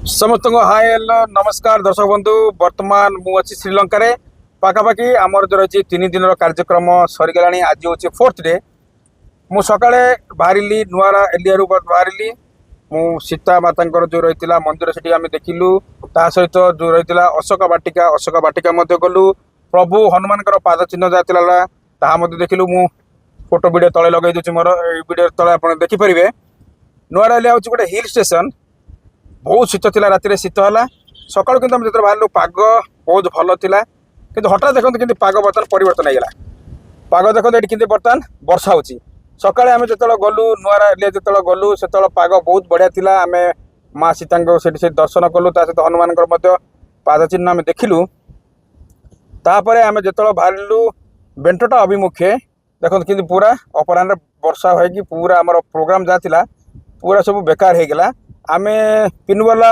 समस्त hi hello नमस्कार दर्शक बंधु वर्तमान मुझे श्रीलंका रे पाखापाखि आमर जो रही 3 दिन कार्यक्रम सरीगला आज हूँ 4th डे मु सकाळे बाहर नुआरा एलिया बाहर मु सीता माता जो रही मंदिर से आम देखिलु ता सहित जो रही अशोक बाटिका गलु प्रभु हनुमान पाद चिन्ह जहाँ देखिलु मु फोटो वीडियो तले लगे दूसरी मोर वीडियो तले आप देखिपारे नुआरा एलिया हूँ गोटे हिल स्टेशन बहुत शीत थी राति शीत है सकाल कि जो बाहर पाग बहुत भल था कि हठात देखते कि पाग बर्तमान परिवर्तन होगा पाग देखते ये कि बर्तमान वर्षा हो सकाଳେ आम जो गलु नुआरा एरिया जो गलु से पाग बहुत बढ़िया थी आम माँ सीता से दर्शन कलु सहित हनुमान पाद चिन्ह आम देखिलु तापर आम जो बाहर बेंटटा अभिमुखे देखते कि पूरा अपराह वर्षा हो पूरा आम प्रोग्राम जहाँ पूरा सब बेकार हो गला आम पिनवाला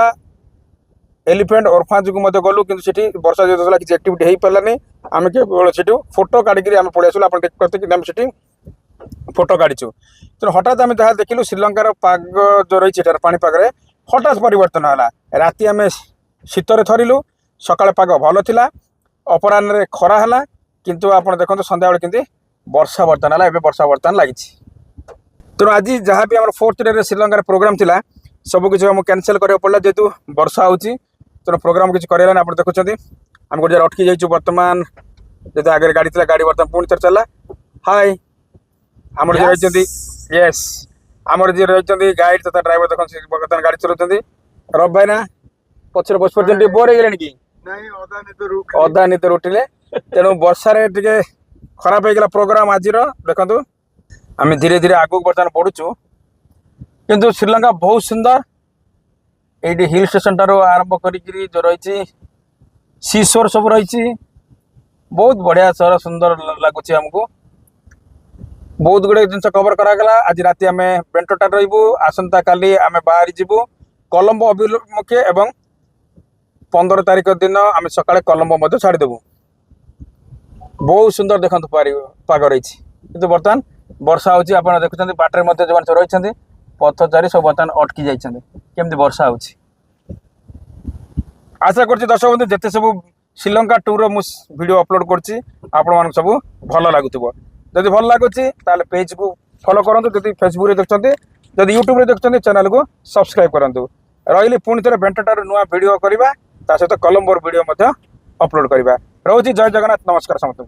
एलिफेंट ऑर्फानेज को गलु कि वर्षा जो किसी एक्टिविटी हो पारानी आम केवल से फोटो काढ़ी आम पलि आसलु आप फोटो काढ़ीचु तेणु हठात आम जहाँ देखिलु श्रीलंकार पाग जो रही पाणीपाग हठात परिवर्तन है राति आम शीतर थरिलु सकाଳେ पाग भल था अपराह खरा है किंतु आप देखते सन्ध्या बेले केमती वर्षा बर्तन है वर्षा बर्तन लगी तेणु आज जहाँ भी आम 4th डे श्रीलंकार प्रोग्राम थिला सबकिछ कैनसल करा पड़ा जेहेतु वर्षा हो तेणु प्रोग्राम किसी करानी आप देखुं आम गोटे अटकी जाइए बर्तमान जैसे आगे गाड़ी थी गाड़ी बर्तमान पुणी थर चला हाय आमर जो रही यस आमर जी रही गाइड तथा ड्राइवर देख बर्तमान गाड़ी चलाते रब भाई ना पचर बस पर बोर हो गले कि अदा निद उठिले तेणु वर्षार टे खराब होगा प्रोग्राम आज देखु आम धीरे धीरे आगू बर्तमान बढ़ुचु किंतु श्रीलंका बहुत सुंदर ये हिल स्टेशन टारू आरंभ करी जो रही सीशोर सब रही बहुत बढ़िया सहर सुंदर लगुच आमको बहुत गुड़े जिन कवर करागला आज राति आम बेंटोटा रही आसंता काली आम बाहरी जीवु कोलंबो अभिमुखे एवं 15 तारिख दिन आम सकाळे कोलंबो छाड़देबू बहुत सुंदर देखते पाग रही किंतु बर्तमान वर्षा हो देखुं बाटर जो रही पथचारी सब बर्तमान अटकी जामती वर्षा हो आशा कर दर्शक बंधु जिते सब श्रीलंका टूर वीडियो अपलोड कर सब भल लगुव जदि भल लगुच पेज को फॉलो करूँ जब फेसबुक देखते जब यूट्यूब देखते चैनल को सब्सक्राइब करूँ रही पुणी थे बेंटटार नुआ वीडियो करवा सहित कोलंबोर वीडियो अपलोड करवा रोची जय जगन्नाथ नमस्कार समस्त को।